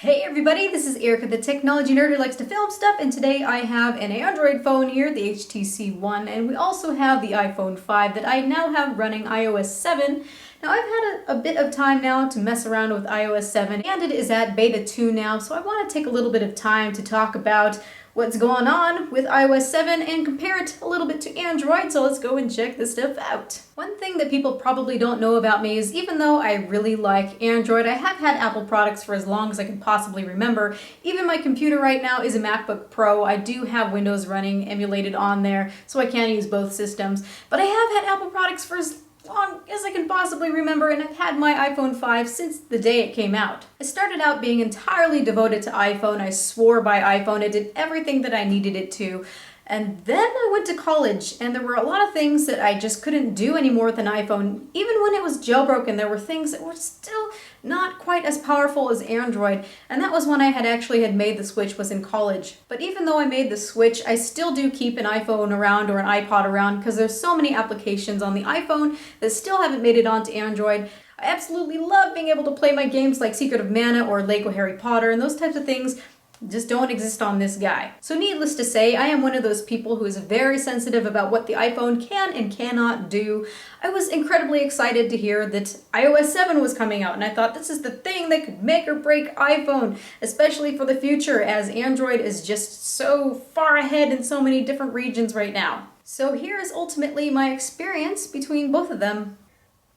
Hey everybody, this is Erica, the technology nerd who likes to film stuff, and today I have an Android phone here, the HTC One, and we also have the iPhone 5 that I now have running iOS 7. Now I've had a bit of time now to mess around with iOS 7, and it is at beta 2 now, so I want to take a little bit of time to talk about what's going on with iOS 7 and compare it a little bit to Android, so let's go and check this stuff out. One thing that people probably don't know about me is even though I really like Android, I have had Apple products for as long as I can possibly remember. Even my computer right now is a MacBook Pro. I do have Windows running emulated on there, so I can use both systems. But I have had Apple products for as long as I can possibly remember, and I've had my iPhone 5 since the day it came out. I started out being entirely devoted to iPhone. I swore by iPhone. It did everything that I needed it to. And then I went to college, and there were a lot of things that I just couldn't do anymore with an iPhone. Even when it was jailbroken, there were things that were still not quite as powerful as Android, and that was when I had made the switch, was in college. But even though I made the switch, I still do keep an iPhone around or an iPod around because there's so many applications on the iPhone that still haven't made it onto Android. I absolutely love being able to play my games like Secret of Mana or Lego Harry Potter, and those types of things just don't exist on this guy. So needless to say, I am one of those people who is very sensitive about what the iPhone can and cannot do. I was incredibly excited to hear that iOS 7 was coming out, and I thought this is the thing that could make or break iPhone, especially for the future, as Android is just so far ahead in so many different regions right now. So here is ultimately my experience between both of them.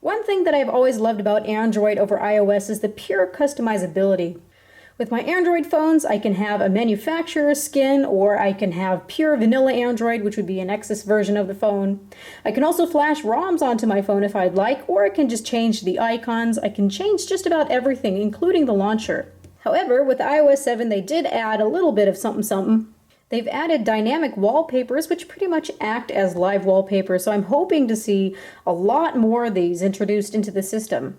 One thing that I've always loved about Android over iOS is the pure customizability. With my Android phones, I can have a manufacturer's skin, or I can have pure vanilla Android, which would be an Nexus version of the phone. I can also flash ROMs onto my phone if I'd like, or I can just change the icons. I can change just about everything, including the launcher. However, with iOS 7, they did add a little bit of something. They've added dynamic wallpapers, which pretty much act as live wallpapers, so I'm hoping to see a lot more of these introduced into the system.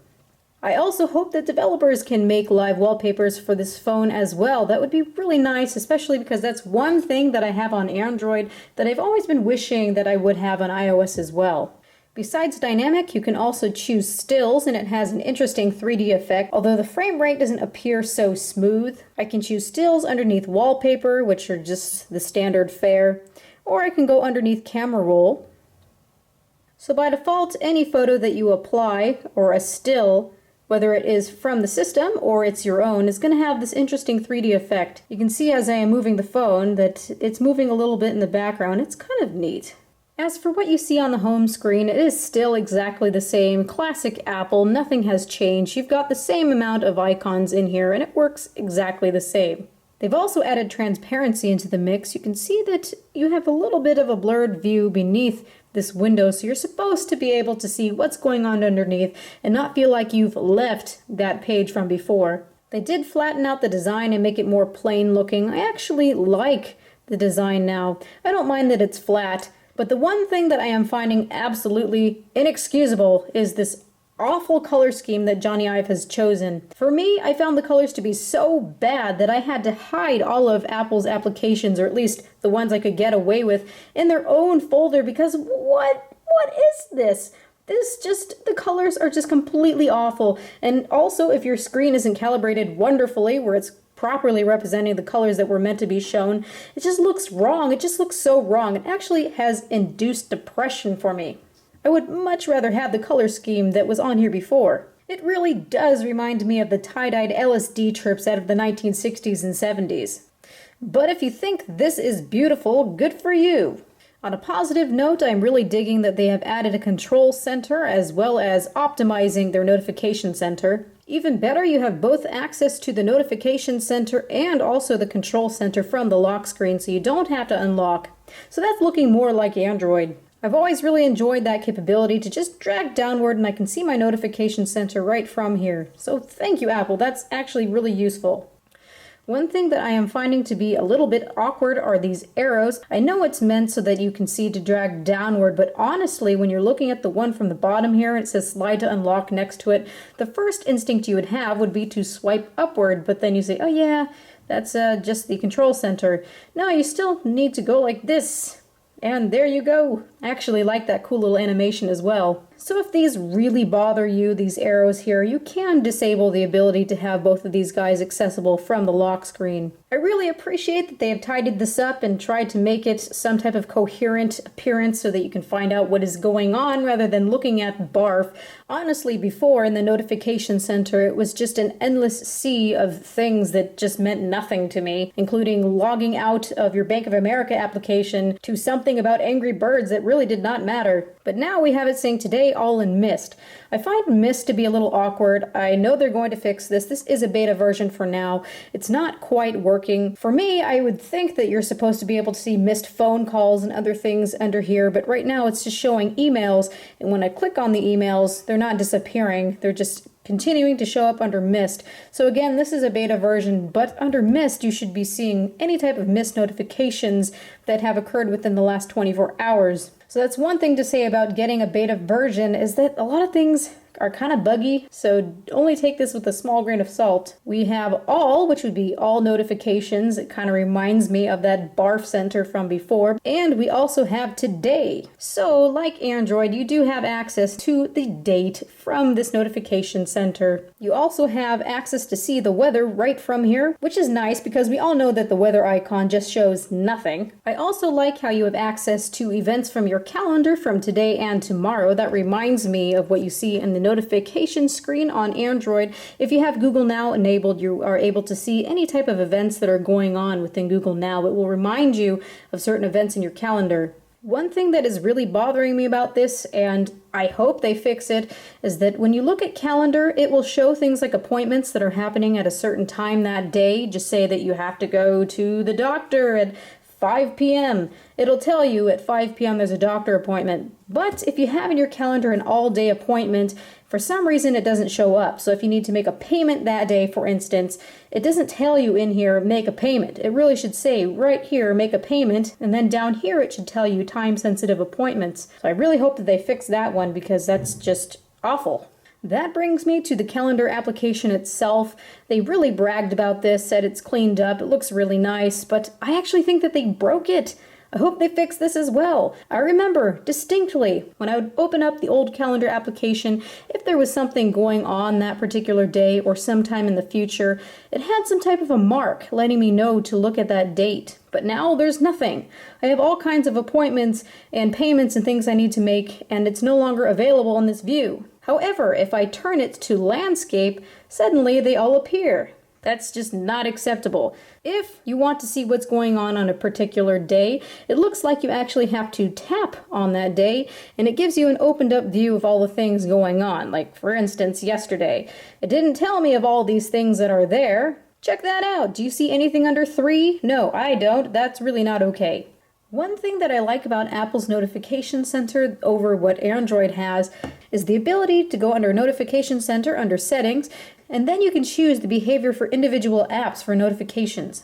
I also hope that developers can make live wallpapers for this phone as well. That would be really nice, especially because that's one thing that I have on Android that I've always been wishing that I would have on iOS as well. Besides dynamic, you can also choose stills, and it has an interesting 3D effect, although the frame rate doesn't appear so smooth. I can choose stills underneath wallpaper, which are just the standard fare, or I can go underneath camera roll. So by default, any photo that you apply, or a still, whether it is from the system or it's your own, is going to have this interesting 3D effect. You can see as I am moving the phone that it's moving a little bit in the background. It's kind of neat. As for what you see on the home screen, it is still exactly the same. Classic Apple, nothing has changed. You've got the same amount of icons in here and it works exactly the same. They've also added transparency into the mix. You can see that you have a little bit of a blurred view beneath this window, so you're supposed to be able to see what's going on underneath and not feel like you've left that page from before. They did flatten out the design and make it more plain looking. I actually like the design now. I don't mind that it's flat, but the one thing that I am finding absolutely inexcusable is this awful color scheme that Johnny Ive has chosen. For me, I found the colors to be so bad that I had to hide all of Apple's applications, or at least the ones I could get away with, in their own folder, because what is this? The colors are just completely awful. And also, if your screen isn't calibrated wonderfully, where it's properly representing the colors that were meant to be shown, it just looks wrong. It just looks so wrong. It actually has induced depression for me. I would much rather have the color scheme that was on here before. It really does remind me of the tie-dyed LSD trips out of the 1960s and 70s. But if you think this is beautiful, good for you. On a positive note, I'm really digging that they have added a control center as well as optimizing their notification center. Even better, you have both access to the notification center and also the control center from the lock screen, so you don't have to unlock. So that's looking more like Android. I've always really enjoyed that capability to just drag downward and I can see my notification center right from here. So thank you, Apple. That's actually really useful. One thing that I am finding to be a little bit awkward are these arrows. I know it's meant so that you can see to drag downward, but honestly, when you're looking at the one from the bottom here, it says slide to unlock next to it, the first instinct you would have would be to swipe upward, but then you say, oh yeah, that's just the control center. No, you still need to go like this. And there you go. I actually like that cool little animation as well. So if these really bother you, these arrows here, you can disable the ability to have both of these guys accessible from the lock screen. I really appreciate that they have tidied this up and tried to make it some type of coherent appearance so that you can find out what is going on rather than looking at barf. Honestly, before in the notification center, it was just an endless sea of things that just meant nothing to me, including logging out of your Bank of America application to something about Angry Birds that really did not matter. But now we have it saying today all in Mist. I find Mist to be a little awkward. I know they're going to fix this. This is a beta version for now. It's not quite working. For me, I would think that you're supposed to be able to see Mist phone calls and other things under here, but right now it's just showing emails, and when I click on the emails, they're not disappearing. They're just continuing to show up under Mist. So again, this is a beta version, but under Mist, you should be seeing any type of Mist notifications that have occurred within the last 24 hours. So that's one thing to say about getting a beta version, is that a lot of things are kind of buggy, so only take this with a small grain of salt. We have all, which would be all notifications. It kind of reminds me of that barf center from before. And we also have today. So like Android, you do have access to the date from this notification center. You also have access to see the weather right from here, which is nice because we all know that the weather icon just shows nothing. I also like how you have access to events from your calendar from today and tomorrow. That reminds me of what you see in the notification screen on Android. If you have Google Now enabled, you are able to see any type of events that are going on within Google Now. It will remind you of certain events in your calendar. One thing that is really bothering me about this, and I hope they fix it, is that when you look at calendar, it will show things like appointments that are happening at a certain time that day. Just say that you have to go to the doctor at 5 p.m. It'll tell you at 5 p.m. there's a doctor appointment. But if you have in your calendar an all-day appointment, for some reason it doesn't show up. So if you need to make a payment that day, for instance, it doesn't tell you in here, make a payment. It really should say right here, make a payment, and then down here it should tell you time-sensitive appointments. So I really hope that they fix that one because that's just awful. That brings me to the calendar application itself. They really bragged about this, said it's cleaned up, it looks really nice, but I actually think that they broke it. I hope they fix this as well. I remember distinctly when I would open up the old calendar application, if there was something going on that particular day or sometime in the future, it had some type of a mark letting me know to look at that date. But now there's nothing. I have all kinds of appointments and payments and things I need to make, and it's no longer available in this view. However, if I turn it to landscape, suddenly they all appear. That's just not acceptable. If you want to see what's going on a particular day, it looks like you actually have to tap on that day, and it gives you an opened up view of all the things going on. Like, for instance, yesterday. It didn't tell me of all these things that are there. Check that out. Do you see anything under 3? No, I don't. That's really not okay. One thing that I like about Apple's Notification Center over what Android has is the ability to go under Notification Center under Settings, and then you can choose the behavior for individual apps for notifications.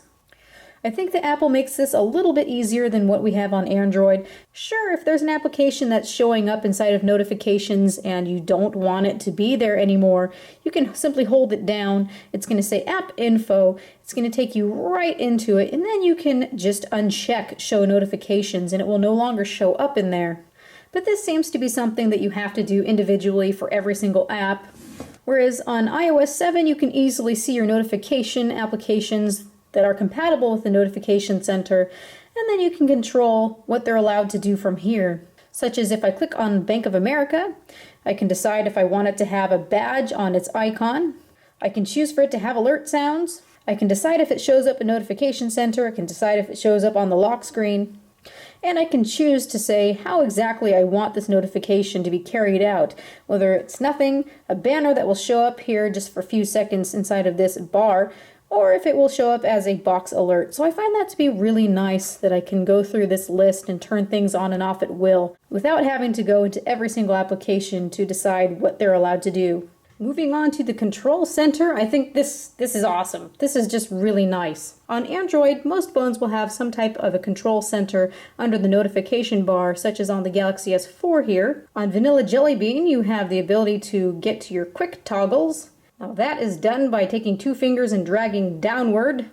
I think that Apple makes this a little bit easier than what we have on Android. Sure, if there's an application that's showing up inside of notifications and you don't want it to be there anymore, you can simply hold it down. It's going to say App Info. It's going to take you right into it, and then you can just uncheck Show Notifications and it will no longer show up in there. But this seems to be something that you have to do individually for every single app. Whereas on iOS 7, you can easily see your notification applications that are compatible with the Notification Center, and then you can control what they're allowed to do from here. Such as if I click on Bank of America, I can decide if I want it to have a badge on its icon. I can choose for it to have alert sounds. I can decide if it shows up in Notification Center. I can decide if it shows up on the lock screen. And I can choose to say how exactly I want this notification to be carried out. Whether it's nothing, a banner that will show up here just for a few seconds inside of this bar, or if it will show up as a box alert. So I find that to be really nice that I can go through this list and turn things on and off at will without having to go into every single application to decide what they're allowed to do. Moving on to the control center, I think this is awesome. This is just really nice. On Android, most phones will have some type of a control center under the notification bar, such as on the Galaxy S4 here. On Vanilla Jelly Bean, you have the ability to get to your quick toggles. Now that is done by taking 2 fingers and dragging downward,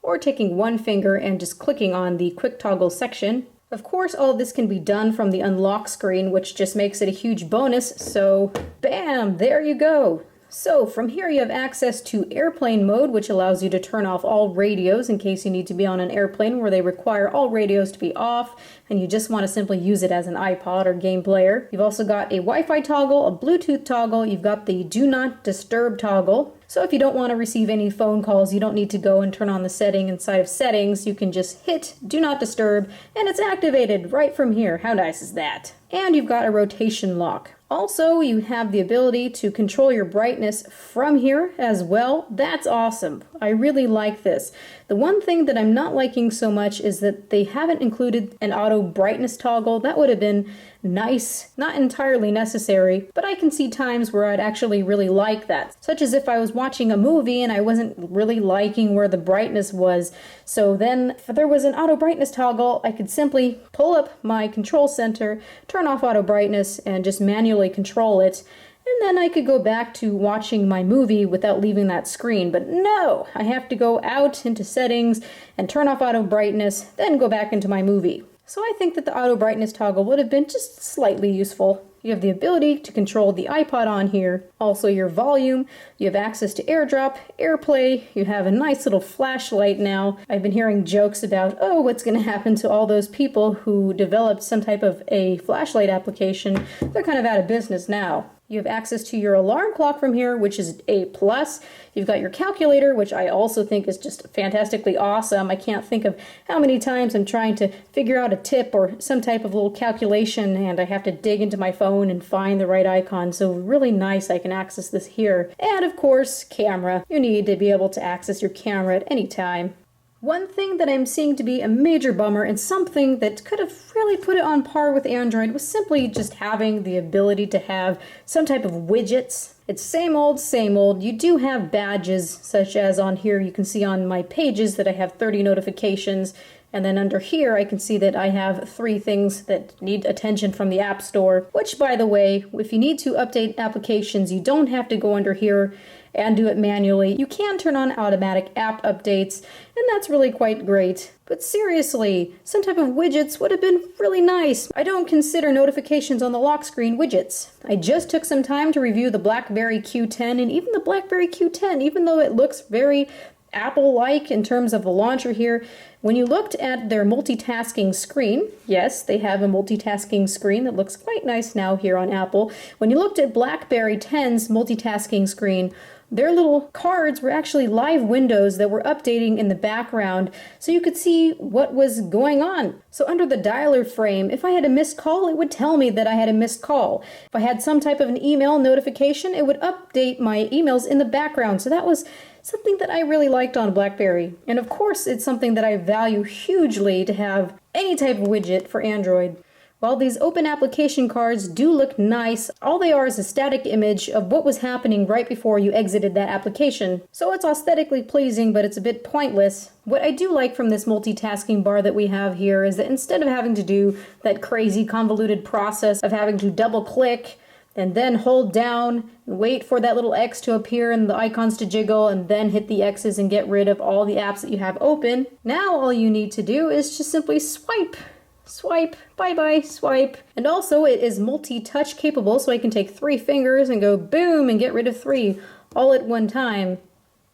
or taking 1 finger and just clicking on the quick toggle section. Of course, all of this can be done from the unlock screen, which just makes it a huge bonus, so bam, there you go. So from here you have access to airplane mode, which allows you to turn off all radios in case you need to be on an airplane where they require all radios to be off and you just want to simply use it as an iPod or game player. You've also got a Wi-Fi toggle, a Bluetooth toggle, you've got the Do Not Disturb toggle. So if you don't want to receive any phone calls, you don't need to go and turn on the setting inside of settings. You can just hit Do Not Disturb and it's activated right from here. How nice is that? And you've got a rotation lock. Also, you have the ability to control your brightness from here as well. That's awesome. I really like this. The one thing that I'm not liking so much is that they haven't included an auto brightness toggle. That would have been nice, not entirely necessary, but I can see times where I'd actually really like that. Such as if I was watching a movie and I wasn't really liking where the brightness was. So then if there was an auto brightness toggle, I could simply pull up my control center, turn off auto brightness, and just manually control it. And then I could go back to watching my movie without leaving that screen. But no, I have to go out into settings and turn off auto brightness, then go back into my movie. So I think that the auto brightness toggle would have been just slightly useful. You have the ability to control the iPod on here, also your volume, you have access to Airdrop, AirPlay, you have a nice little flashlight now. I've been hearing jokes about, oh, what's going to happen to all those people who developed some type of a flashlight application. They're kind of out of business now. You have access to your alarm clock from here, which is a plus. You've got your calculator, which I also think is just fantastically awesome. I can't think of how many times I'm trying to figure out a tip or some type of little calculation and I have to dig into my phone and find the right icon. So really nice I can access this here. And of course, camera. You need to be able to access your camera at any time. One thing that I'm seeing to be a major bummer and something that could have really put it on par with Android was simply just having the ability to have some type of widgets. It's same old, same old. You do have badges, such as on here you can see on my pages that I have 30 notifications. And then under here, I can see that I have 3 things that need attention from the App Store, which, by the way, if you need to update applications, you don't have to go under here and do it manually. You can turn on automatic app updates, and that's really quite great. But seriously, some type of widgets would have been really nice. I don't consider notifications on the lock screen widgets. I just took some time to review the BlackBerry Q10, and even the BlackBerry Q10, even though it looks very Apple-like in terms of the launcher here, when you looked at their multitasking screen, yes, they have a multitasking screen that looks quite nice now here on Apple. When you looked at BlackBerry 10's multitasking screen, their little cards were actually live windows that were updating in the background so you could see what was going on. So under the dialer frame, if I had a missed call, it would tell me that I had a missed call. If I had some type of an email notification, it would update my emails in the background. So that was something that I really liked on BlackBerry. And of course, it's something that I value hugely to have any type of widget for Android. While these open application cards do look nice, all they are is a static image of what was happening right before you exited that application. So it's aesthetically pleasing, but it's a bit pointless. What I do like from this multitasking bar that we have here is that instead of having to do that crazy convoluted process of having to double click and then hold down and wait for that little X to appear and the icons to jiggle and then hit the X's and get rid of all the apps that you have open, now all you need to do is just simply swipe. Swipe, bye-bye, swipe. And also it is multi-touch capable, so I can take 3 fingers and go boom and get rid of 3 all at one time.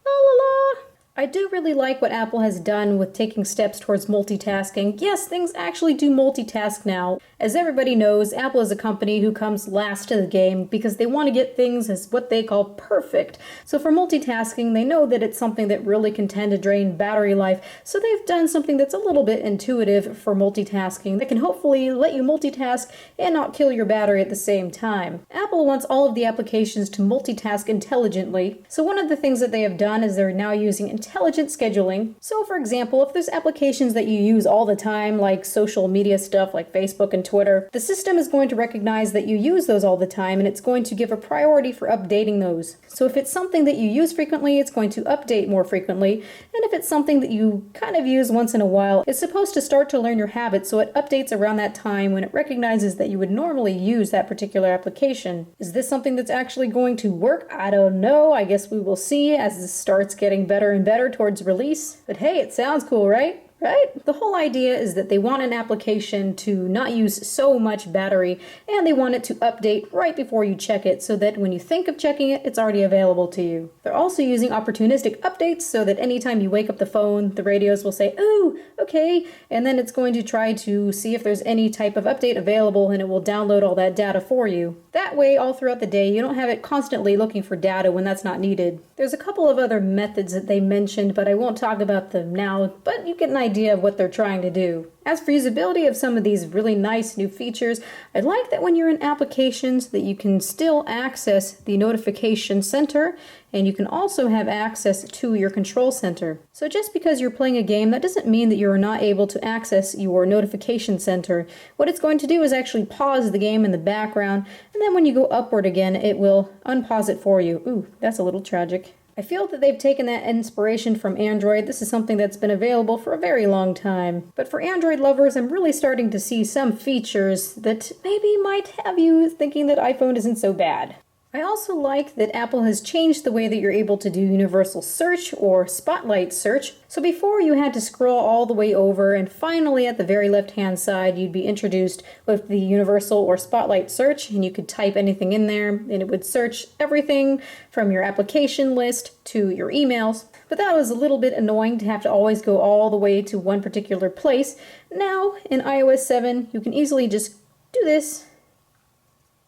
La la la. I do really like what Apple has done with taking steps towards multitasking. Yes, things actually do multitask now. As everybody knows, Apple is a company who comes last to the game because they want to get things as what they call perfect. So for multitasking, they know that it's something that really can tend to drain battery life, so they've done something that's a little bit intuitive for multitasking that can hopefully let you multitask and not kill your battery at the same time. Apple wants all of the applications to multitask intelligently, so one of the things that they have done is they're now using intelligent scheduling. So for example, if there's applications that you use all the time, like social media stuff like Facebook and Twitter, the system is going to recognize that you use those all the time and it's going to give a priority for updating those. So if it's something that you use frequently, it's going to update more frequently. And if it's something that you kind of use once in a while, it's supposed to start to learn your habits, so it updates around that time when it recognizes that you would normally use that particular application. Is this something that's actually going to work? I don't know. I guess we will see as this starts getting better and better towards release. But hey, it sounds cool, right? Right? The whole idea is that they want an application to not use so much battery, and they want it to update right before you check it so that when you think of checking it, it's already available to you. They're also using opportunistic updates so that anytime you wake up the phone, the radios will say, "Oh, okay," and then it's going to try to see if there's any type of update available, and it will download all that data for you. That way, all throughout the day, you don't have it constantly looking for data when that's not needed. There's a couple of other methods that they mentioned, but I won't talk about them now, but you get an idea of what they're trying to do. As for usability of some of these really nice new features, I like that when you're in applications that you can still access the notification center, and you can also have access to your control center. So just because you're playing a game, that doesn't mean that you're not able to access your notification center. What it's going to do is actually pause the game in the background, and then when you go upward again, it will unpause it for you. Ooh, that's a little tragic. I feel that they've taken that inspiration from Android. This is something that's been available for a very long time. But for Android lovers, I'm really starting to see some features that maybe might have you thinking that iPhone isn't so bad. I also like that Apple has changed the way that you're able to do universal search or spotlight search. So before you had to scroll all the way over, and finally at the very left-hand side you'd be introduced with the universal or spotlight search, and you could type anything in there and it would search everything from your application list to your emails. But that was a little bit annoying to have to always go all the way to one particular place. Now in iOS 7 you can easily just do this.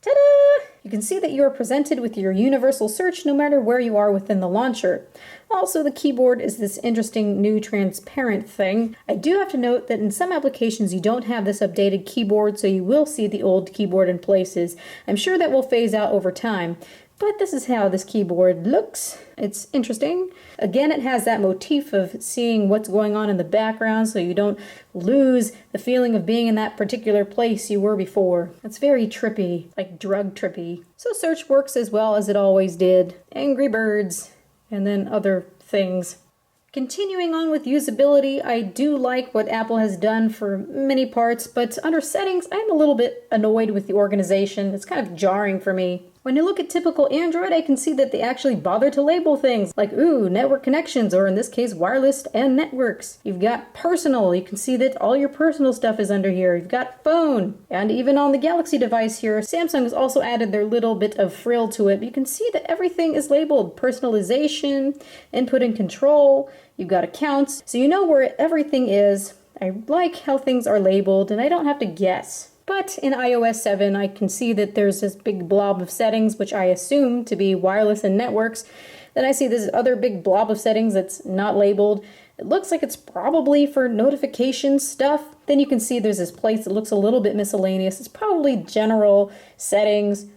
Ta-da! You can see that you are presented with your universal search no matter where you are within the launcher. Also, the keyboard is this interesting new transparent thing. I do have to note that in some applications you don't have this updated keyboard, so you will see the old keyboard in places. I'm sure that will phase out over time. But this is how this keyboard looks. It's interesting. Again, it has that motif of seeing what's going on in the background so you don't lose the feeling of being in that particular place you were before. It's very trippy, like drug trippy. So search works as well as it always did. Angry Birds, and then other things. Continuing on with usability, I do like what Apple has done for many parts, but under settings, I'm a little bit annoyed with the organization. It's kind of jarring for me. When you look at typical Android, I can see that they actually bother to label things like, ooh, network connections, or in this case, wireless and networks. You've got personal. You can see that all your personal stuff is under here. You've got phone. And even on the Galaxy device here, Samsung has also added their little bit of frill to it. You can see that everything is labeled. Personalization, input and control. You've got accounts. So you know where everything is. I like how things are labeled, and I don't have to guess. But in iOS 7, I can see that there's this big blob of settings, which I assume to be wireless and networks. Then I see this other big blob of settings that's not labeled. It looks like it's probably for notification stuff. Then you can see there's this place that looks a little bit miscellaneous. It's probably general settings.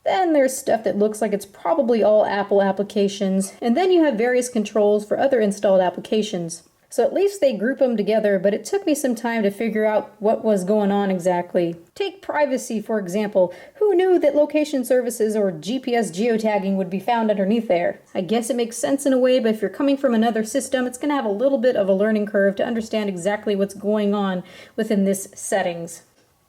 Then there's stuff that looks like it's probably all Apple applications. And then you have various controls for other installed applications. So at least they group them together, but it took me some time to figure out what was going on exactly. Take privacy, for example. Who knew that location services or GPS geotagging would be found underneath there? I guess it makes sense in a way, but if you're coming from another system, it's going to have a little bit of a learning curve to understand exactly what's going on within this settings.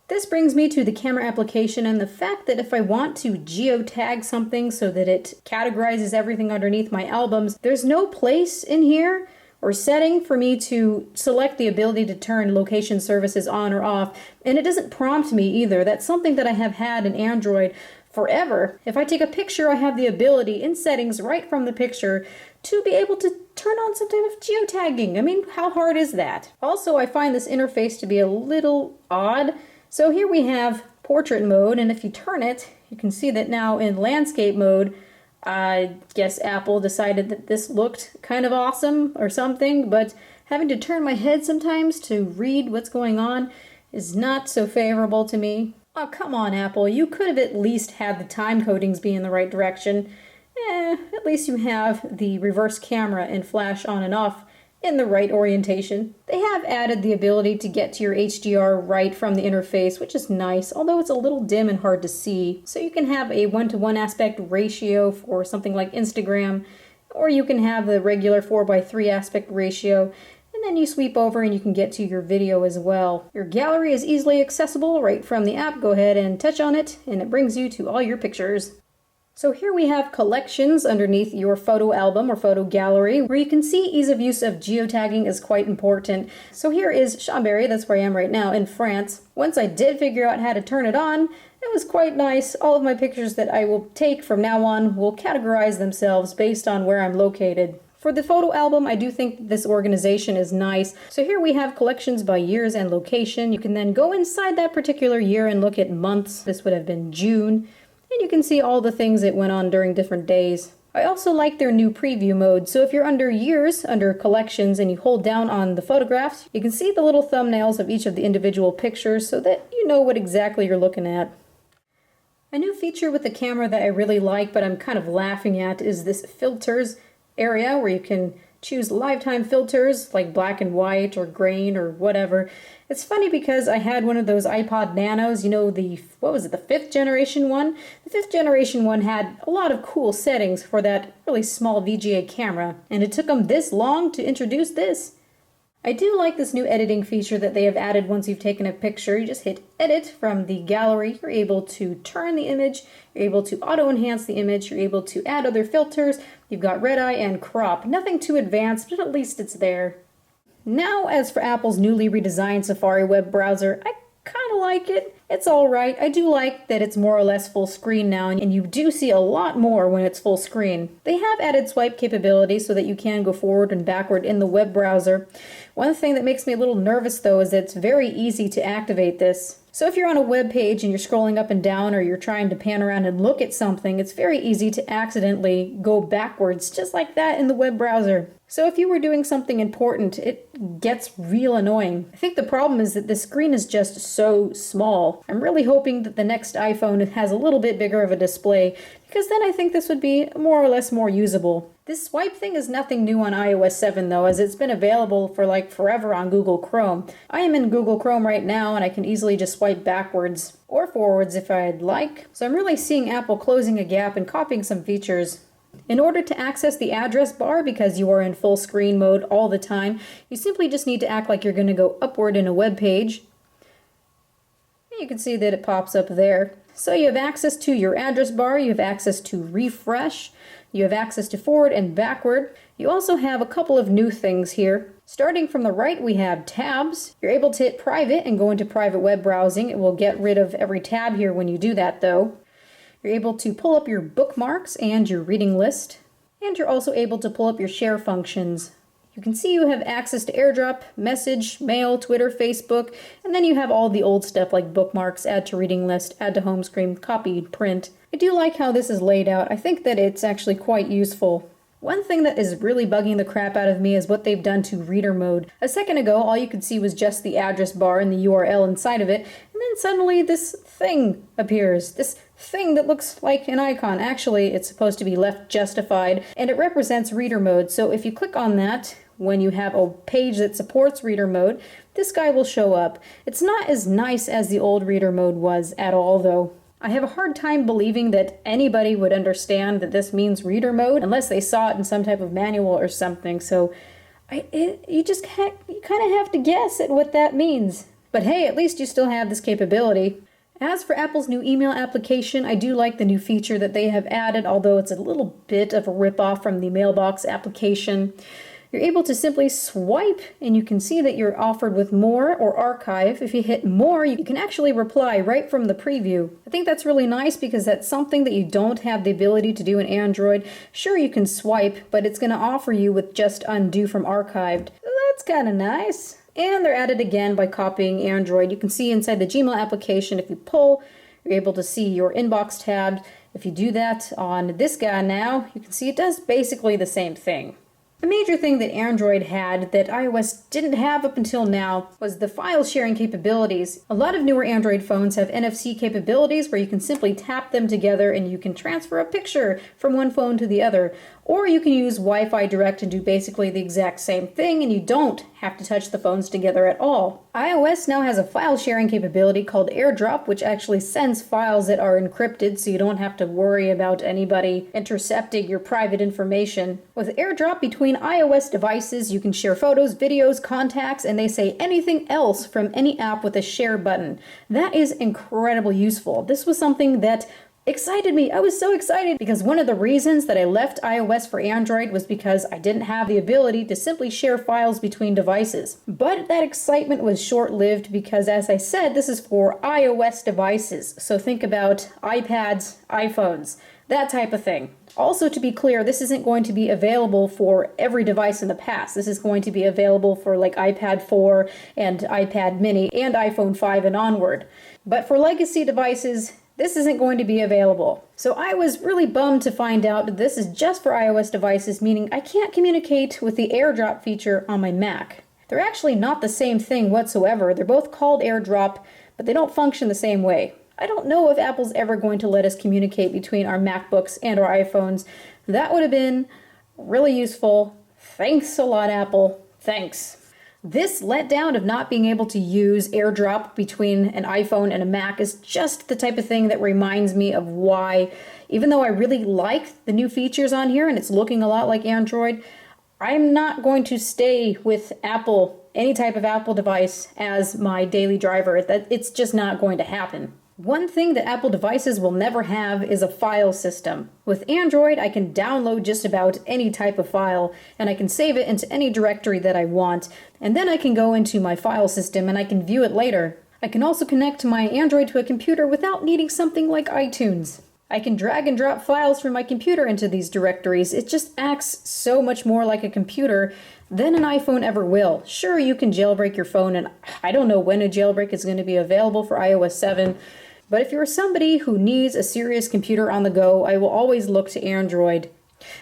This brings me to the camera application and the fact that if I want to geotag something so that it categorizes everything underneath my albums, there's no place in here or setting for me to select the ability to turn location services on or off, and it doesn't prompt me either. That's something that I have had in Android forever. If I take a picture, I have the ability in settings right from the picture to be able to turn on some type of geotagging. I mean, how hard is that? Also, I find this interface to be a little odd. So here we have portrait mode, and if you turn it, you can see that now in landscape mode, I guess Apple decided that this looked kind of awesome or something, but having to turn my head sometimes to read what's going on is not so favorable to me. Oh, come on, Apple. You could have at least had the time codings be in the right direction. At least you have the reverse camera and flash on and off in the right orientation. They have added the ability to get to your HDR right from the interface, which is nice, although it's a little dim and hard to see. So you can have a 1:1 aspect ratio for something like Instagram, or you can have the regular 4:3 aspect ratio, and then you sweep over and you can get to your video as well. Your gallery is easily accessible right from the app. Go ahead and touch on it, and it brings you to all your pictures. So here we have collections underneath your photo album or photo gallery, where you can see ease of use of geotagging is quite important. So here is Chambéry, that's where I am right now, in France. Once I did figure out how to turn it on, it was quite nice. All of my pictures that I will take from now on will categorize themselves based on where I'm located. For the photo album, I do think this organization is nice. So here we have collections by years and location. You can then go inside that particular year and look at months. This would have been June. And you can see all the things that went on during different days. I also like their new preview mode. So if you're under years, under collections, and you hold down on the photographs, you can see the little thumbnails of each of the individual pictures so that you know what exactly you're looking at. A new feature with the camera that I really like, but I'm kind of laughing at, is this filters area where you can choose lifetime filters like black and white or grain or whatever. It's funny because I had one of those iPod Nanos, you know, the 5th generation one? The 5th generation one had a lot of cool settings for that really small VGA camera, and it took them this long to introduce this. I do like this new editing feature that they have added once you've taken a picture. You just hit edit from the gallery. You're able to turn the image. You're able to auto-enhance the image. You're able to add other filters. You've got red eye and crop. Nothing too advanced, but at least it's there. Now, as for Apple's newly redesigned Safari web browser, I kind of like it. It's alright. I do like that it's more or less full screen now, and you do see a lot more when it's full screen. They have added swipe capability so that you can go forward and backward in the web browser. One thing that makes me a little nervous though is that it's very easy to activate this. So if you're on a web page and you're scrolling up and down, or you're trying to pan around and look at something, it's very easy to accidentally go backwards just like that in the web browser. So if you were doing something important, it gets real annoying. I think the problem is that the screen is just so small. I'm really hoping that the next iPhone has a little bit bigger of a display, because then I think this would be more or less more usable. This swipe thing is nothing new on iOS 7 though, as it's been available for like forever on Google Chrome. I am in Google Chrome right now, and I can easily just swipe backwards or forwards if I'd like. So I'm really seeing Apple closing a gap and copying some features. In order to access the address bar, because you are in full screen mode all the time, you simply just need to act like you're going to go upward in a web page. And you can see that it pops up there. So you have access to your address bar, you have access to refresh, you have access to forward and backward. You also have a couple of new things here. Starting from the right, we have tabs. You're able to hit private and go into private web browsing. It will get rid of every tab here when you do that though. You're able to pull up your bookmarks and your reading list. And you're also able to pull up your share functions. You can see you have access to Airdrop, Message, Mail, Twitter, Facebook, and then you have all the old stuff like bookmarks, add to reading list, add to home screen, copy, print. I do like how this is laid out. I think that it's actually quite useful. One thing that is really bugging the crap out of me is what they've done to reader mode. A second ago, all you could see was just the address bar and the URL inside of it, and then suddenly this thing appears. This thing that looks like an icon. Actually, it's supposed to be left justified, and it represents reader mode. So if you click on that, when you have a page that supports reader mode, this guy will show up. It's not as nice as the old reader mode was at all, though. I have a hard time believing that anybody would understand that this means reader mode unless they saw it in some type of manual or something. So you kind of have to guess at what that means. But hey, at least you still have this capability. As for Apple's new email application, I do like the new feature that they have added, although it's a little bit of a ripoff from the mailbox application. You're able to simply swipe, and you can see that you're offered with more or archive. If you hit more, you can actually reply right from the preview. I think that's really nice because that's something that you don't have the ability to do in Android. Sure, you can swipe, but it's going to offer you with just undo from archived. That's kind of nice. And they're added again by copying Android. You can see inside the Gmail application, if you pull, you're able to see your inbox tab. If you do that on this guy now, you can see it does basically the same thing. A major thing that Android had that iOS didn't have up until now was the file sharing capabilities. A lot of newer Android phones have NFC capabilities where you can simply tap them together and you can transfer a picture from one phone to the other. Or you can use Wi-Fi Direct and do basically the exact same thing, and you don't have to touch the phones together at all. iOS now has a file sharing capability called Airdrop, which actually sends files that are encrypted so you don't have to worry about anybody intercepting your private information. With Airdrop between iOS devices, you can share photos, videos, contacts, and they say anything else from any app with a share button. That is incredibly useful. This was something that excited me. I was so excited because one of the reasons that I left iOS for Android was because I didn't have the ability to simply share files between devices. But that excitement was short-lived because, as I said, this is for iOS devices. So think about iPads, iPhones, that type of thing. Also, to be clear, this isn't going to be available for every device in the past. This is going to be available for like iPad 4 and iPad mini and iPhone 5 and onward. But for legacy devices, this isn't going to be available. So I was really bummed to find out that this is just for iOS devices, meaning I can't communicate with the Airdrop feature on my Mac. They're actually not the same thing whatsoever. They're both called Airdrop, but they don't function the same way. I don't know if Apple's ever going to let us communicate between our MacBooks and our iPhones. That would have been really useful. Thanks a lot, Apple. Thanks. This letdown of not being able to use AirDrop between an iPhone and a Mac is just the type of thing that reminds me of why, even though I really like the new features on here and it's looking a lot like Android, I'm not going to stay with Apple, any type of Apple device, as my daily driver. It's just not going to happen. One thing that Apple devices will never have is a file system. With Android, I can download just about any type of file, and I can save it into any directory that I want, and then I can go into my file system and I can view it later. I can also connect my Android to a computer without needing something like iTunes. I can drag and drop files from my computer into these directories. It just acts so much more like a computer than an iPhone ever will. Sure, you can jailbreak your phone, and I don't know when a jailbreak is going to be available for iOS 7, but if you're somebody who needs a serious computer on the go, I will always look to Android.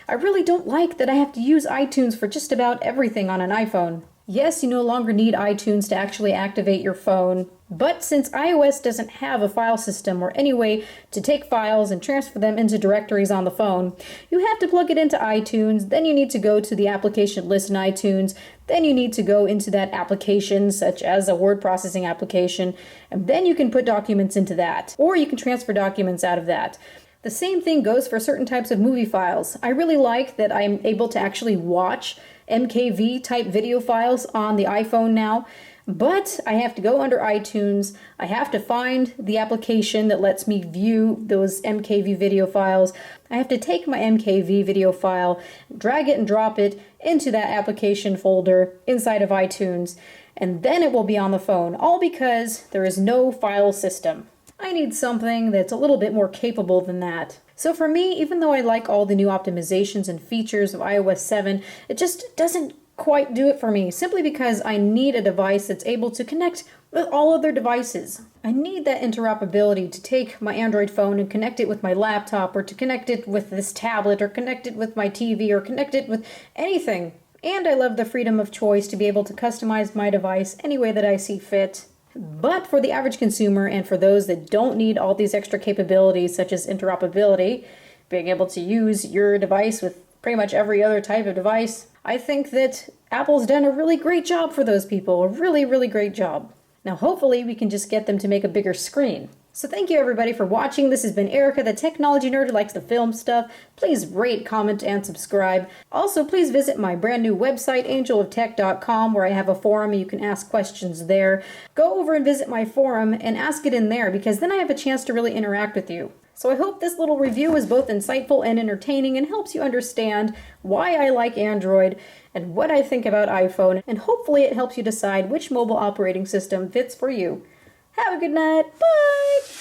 I really don't like that I have to use iTunes for just about everything on an iPhone. Yes, you no longer need iTunes to actually activate your phone, but since iOS doesn't have a file system or any way to take files and transfer them into directories on the phone, you have to plug it into iTunes, then you need to go to the application list in iTunes, then you need to go into that application, such as a word processing application, and then you can put documents into that, or you can transfer documents out of that. The same thing goes for certain types of movie files. I really like that I'm able to actually watch MKV type video files on the iPhone now, but I have to go under iTunes, I have to find the application that lets me view those MKV video files, I have to take my MKV video file, drag it and drop it into that application folder inside of iTunes, and then it will be on the phone, all because there is no file system. I need something that's a little bit more capable than that. So for me, even though I like all the new optimizations and features of iOS 7, it just doesn't quite do it for me, simply because I need a device that's able to connect with all other devices. I need that interoperability to take my Android phone and connect it with my laptop, or to connect it with this tablet, or connect it with my TV, or connect it with anything. And I love the freedom of choice to be able to customize my device any way that I see fit. But for the average consumer and for those that don't need all these extra capabilities such as interoperability, being able to use your device with pretty much every other type of device, I think that Apple's done a really great job for those people, a really, really great job. Now hopefully we can just get them to make a bigger screen. So thank you everybody for watching. This has been Erica, the technology nerd who likes to film stuff. Please rate, comment, and subscribe. Also, please visit my brand new website, angeloftech.com, where I have a forum and you can ask questions there. Go over and visit my forum and ask it in there, because then I have a chance to really interact with you. So I hope this little review is both insightful and entertaining and helps you understand why I like Android and what I think about iPhone, and hopefully it helps you decide which mobile operating system fits for you. Have a good night. Bye!